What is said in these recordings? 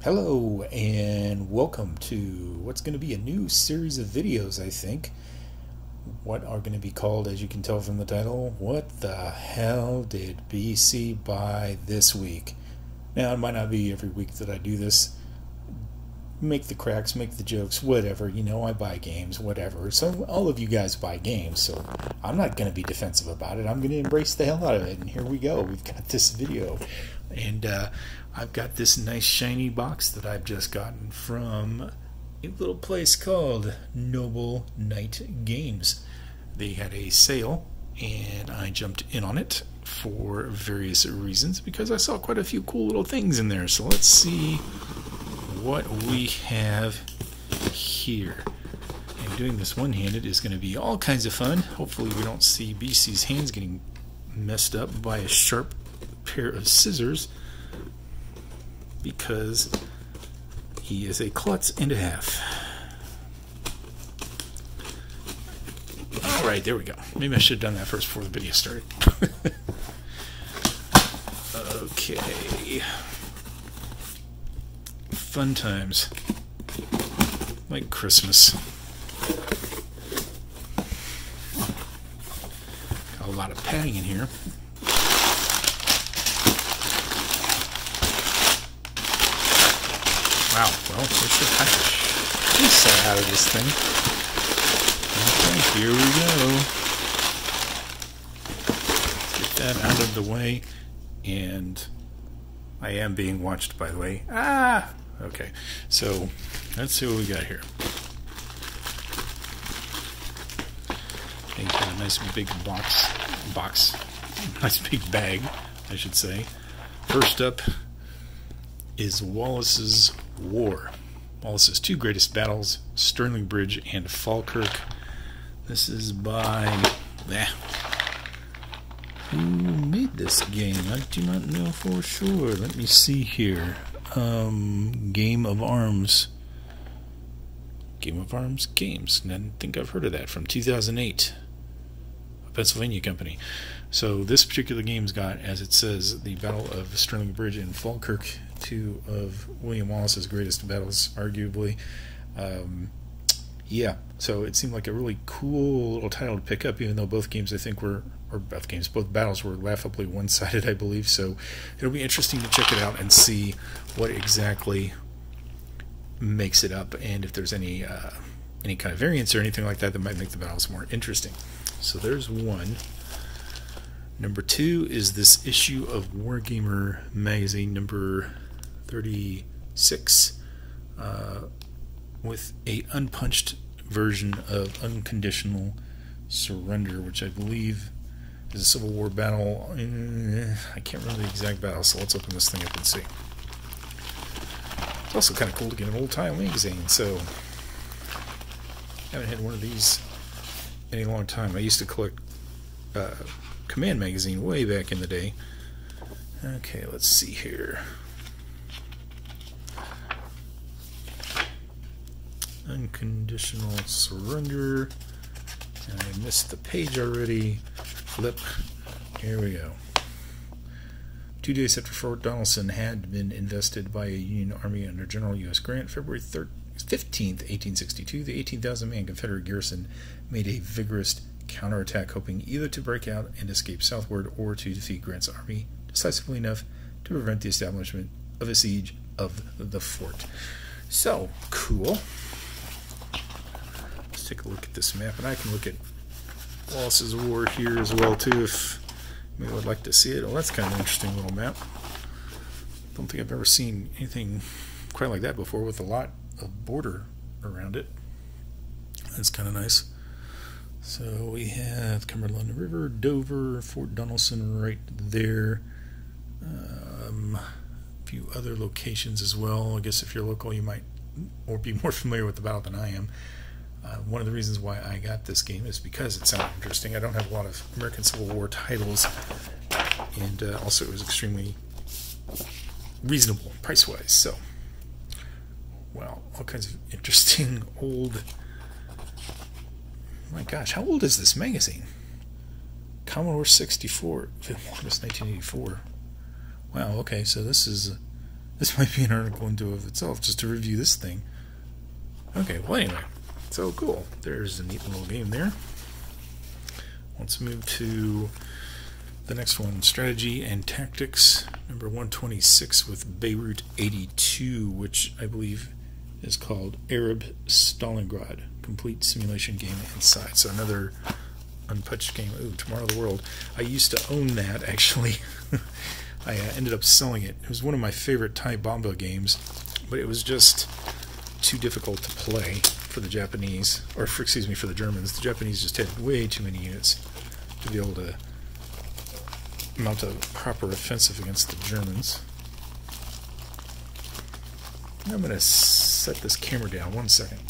Hello and welcome to what's going to be a new series of videos, I think. What are going to be called, as you can tell from the title, What the Hell Did BC Buy This Week? Now, it might not be every week that I do this. Make the cracks, make the jokes, whatever. You know, I buy games, whatever. So all of you guys buy games, so I'm not going to be defensive about it. I'm going to embrace the hell out of it. And here we go. We've got this video. And I've got this nice shiny box that I've just gotten from a little place called Noble Knight Games. They had a sale, and I jumped in on it for various reasons because I saw quite a few cool little things in there. So let's see what we have here. And doing this one-handed is going to be all kinds of fun. Hopefully we don't see BC's hands getting messed up by a sharp pair of scissors, because he is a klutz and a half. Alright, there we go. Maybe I should have done that first before the video started. Okay. Fun times. Like Christmas. Got a lot of padding in here. Wow, well, there's the package out of this thing. Okay, here we go. Get that out of the way. And I am being watched, by the way. Ah! Okay, so let's see what we got here. Okay, got a nice big box. Nice big bag, I should say. First up is Wallace's War. Wallace's two greatest battles, Stirling Bridge and Falkirk. This is by... who made this game? I do not know for sure. Let me see here. Game of Arms. Game of Arms Games. I don't think I've heard of that. From 2008. A Pennsylvania company. So this particular game's got, as it says, the Battle of Stirling Bridge and Falkirk, two of William Wallace's greatest battles, arguably. Yeah, so it seemed like a really cool little title to pick up, even though both games, I think, both battles were laughably one-sided, I believe. So it'll be interesting to check it out and see what exactly makes it up, and if there's any kind of variance or anything like that that might make the battles more interesting. So there's one. Number two is this issue of Wargamer magazine, number 36, with a unpunched version of Unconditional Surrender, which I believe is a Civil War battle. I can't remember the exact battle, so let's open this thing up and see. It's also kind of cool to get an old-time magazine, so I haven't had one of these in a long time. I used to collect Command magazine way back in the day. Okay, let's see here. Unconditional Surrender. And I missed the page already. Flip. Here we go. 2 days after Fort Donelson had been invested by a Union Army under General U.S. Grant, February 15th, 1862, the 18,000-man Confederate garrison made a vigorous counterattack, hoping either to break out and escape southward or to defeat Grant's army decisively enough to prevent the establishment of a siege of the fort. So, cool. Let's take a look at this map, and I can look at Wallace's War here as well, too, if you would like to see it. Well, that's kind of an interesting little map. Don't think I've ever seen anything quite like that before, with a lot of border around it. That's kind of nice. So we have Cumberland River, Dover, Fort Donelson right there. A few other locations as well. I guess if you're local, you might or be more familiar with the battle than I am. One of the reasons why I got this game is because it sounded interesting. I don't have a lot of American Civil War titles, and also it was extremely reasonable price-wise. So, well, all kinds of interesting old... My gosh, how old is this magazine? Commodore 64. It was 1984. Wow, okay, so this is This might be an article into of itself just to review this thing. Okay, well anyway, so cool. There's a neat little game there. Let's move to the next one, Strategy and Tactics, number 126 with Beirut 82, which I believe is called Arab Stalingrad, complete simulation game inside. So another unpatched game. Ooh, Tomorrow of the World. I used to own that, actually. I ended up selling it. It was one of my favorite Thai Bomba games, but it was just too difficult to play for the Japanese, or for the Germans. The Japanese just had way too many units to be able to mount a proper offensive against the Germans. I'm going to set this camera down 1 second.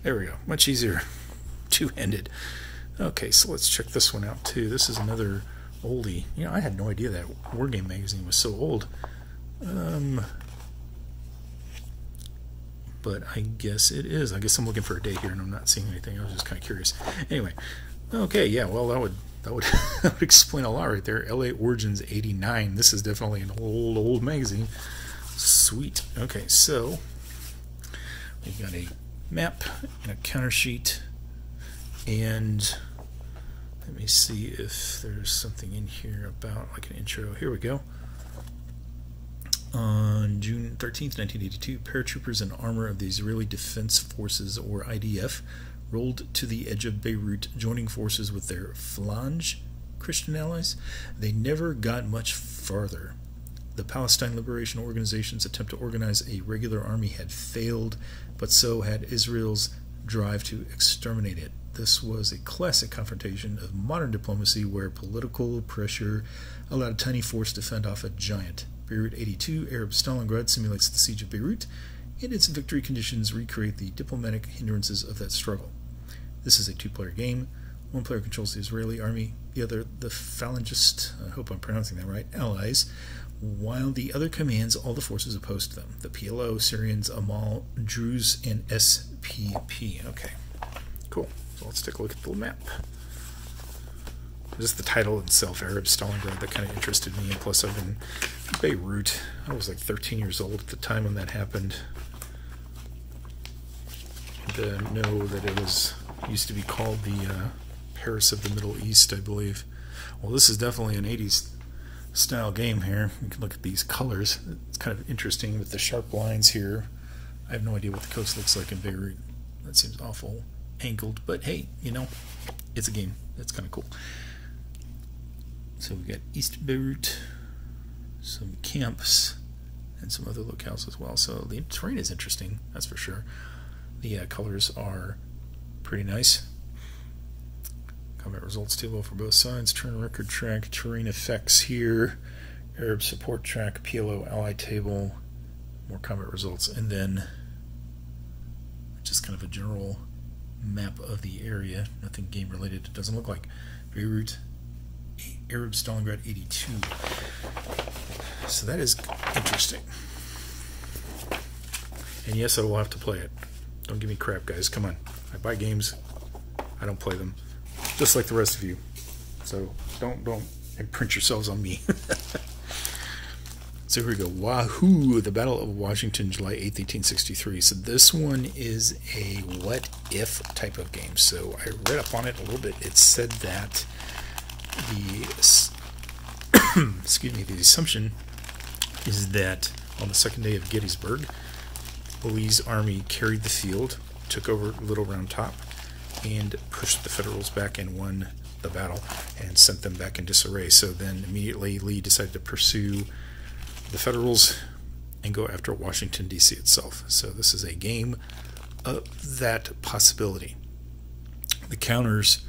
There we go. Much easier. Two-handed. Okay, so let's check this one out too. This is another oldie. You know, I had no idea that Wargame magazine was so old. But I guess it is. I guess I'm looking for a date here and I'm not seeing anything. I was just kind of curious. Anyway, okay, yeah, well, that would that would explain a lot right there. LA Origins 89. This is definitely an old magazine. Sweet. Okay, so we've got a map and a counter sheet, and let me see if there's something in here about like an intro. Here we go. On June 13th, 1982, paratroopers in armor of the Israeli Defense Forces, or IDF, rolled to the edge of Beirut, joining forces with their Falange Christian allies. They never got much farther. The Palestine Liberation Organization's attempt to organize a regular army had failed, but so had Israel's drive to exterminate it. This was a classic confrontation of modern diplomacy where political pressure allowed a tiny force to fend off a giant. Beirut 82, Arab Stalingrad, simulates the siege of Beirut, and its victory conditions recreate the diplomatic hindrances of that struggle. This is a two-player game. One player controls the Israeli army, the other the Phalangist, I hope I'm pronouncing that right, allies, while the other commands all the forces opposed to them, the PLO, Syrians, Amal, Druze, and SPP. Okay, cool. So let's take a look at the map. Just the title itself, Arab Stalingrad, that kind of interested me, and plus I've been in Beirut. I was like 13 years old at the time when that happened. To know that it was used to be called the Paris of the Middle East, I believe. Well, this is definitely an 80s style game here. You can look at these colors. It's kind of interesting with the sharp lines here. I have no idea what the coast looks like in Beirut. That seems awful angled, but hey, you know, it's a game. That's kind of cool. So we got East Beirut, some camps, and some other locales as well. So the terrain is interesting, that's for sure. The colors are pretty nice. Combat results table for both sides. Turn record track, terrain effects here, Arab support track, PLO ally table, more combat results, and then just kind of a general map of the area. Nothing game related. It doesn't look like. Beirut, Arab Stalingrad 82. So that is interesting. And yes, I will have to play it. Don't give me crap, guys. Come on. I buy games. I don't play them. Just like the rest of you. So don't imprint yourselves on me. So here we go. Wahoo! The Battle of Washington, July 8th, 1863. So this one is a what-if type of game. So I read up on it a little bit. It said that the excuse me, the assumption is that on the second day of Gettysburg, Lee's army carried the field, took over Little Round Top, and pushed the Federals back and won the battle and sent them back in disarray. So then immediately Lee decided to pursue the Federals and go after Washington, D.C. itself. So this is a game of that possibility. The counters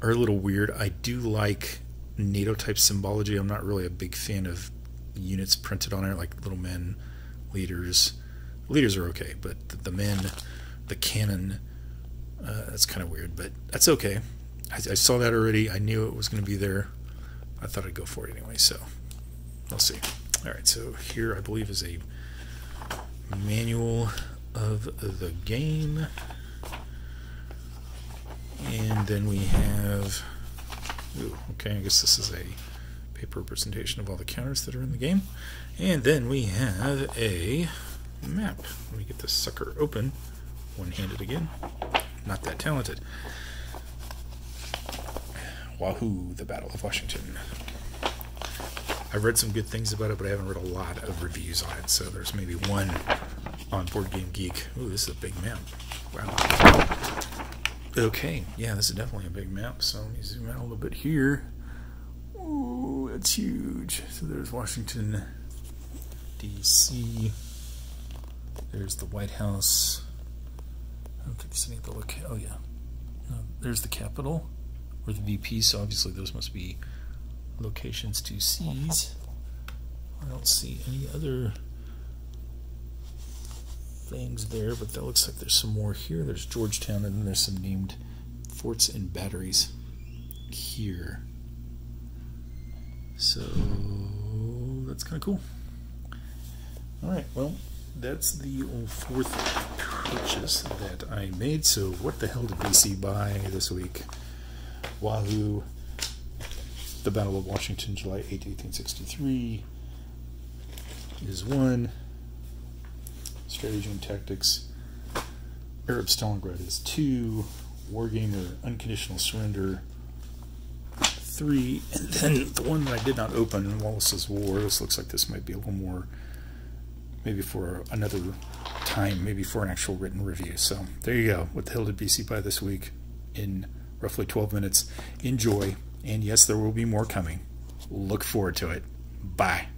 are a little weird. I do like NATO-type symbology. I'm not really a big fan of units printed on it, like little men, leaders. Leaders are okay, but the men, the cannon, that's kind of weird, but that's okay. I saw that already. I knew it was going to be there. I thought I'd go for it anyway, so we'll see. Alright, so here I believe is a manual of the game. And then we have... Ooh, okay, I guess this is a paper representation of all the counters that are in the game. And then we have a map. Let me get this sucker open. One-handed again. Not that talented. Wahoo, the Battle of Washington. I've read some good things about it, but I haven't read a lot of reviews on it, so there's maybe one on Board Game Geek. Ooh, this is a big map. Wow. Okay, yeah, this is definitely a big map, so let me zoom out a little bit here. Ooh, that's huge. So there's Washington, D.C. There's the White House. I don't think there's any other location. Oh, yeah. No, there's the Capitol, or the VP, so obviously those must be locations to seize. I don't see any other things there, but that looks like there's some more here. There's Georgetown, and then there's some named forts and batteries here. So that's kind of cool. Alright, well, that's the fourth purchase that I made. So what the hell did BC buy this week? Wahoo, the Battle of Washington, July 8, 1863 is 1. Strategy and Tactics, Arab Stalingrad is 2. Wargamer, Unconditional Surrender, 3. And then the one that I did not open, Wallace's War. This looks like this might be a little more, maybe for another time, maybe for an actual written review. So there you go. What the hell did BC buy this week in roughly 12 minutes? Enjoy. And yes, there will be more coming. Look forward to it. Bye.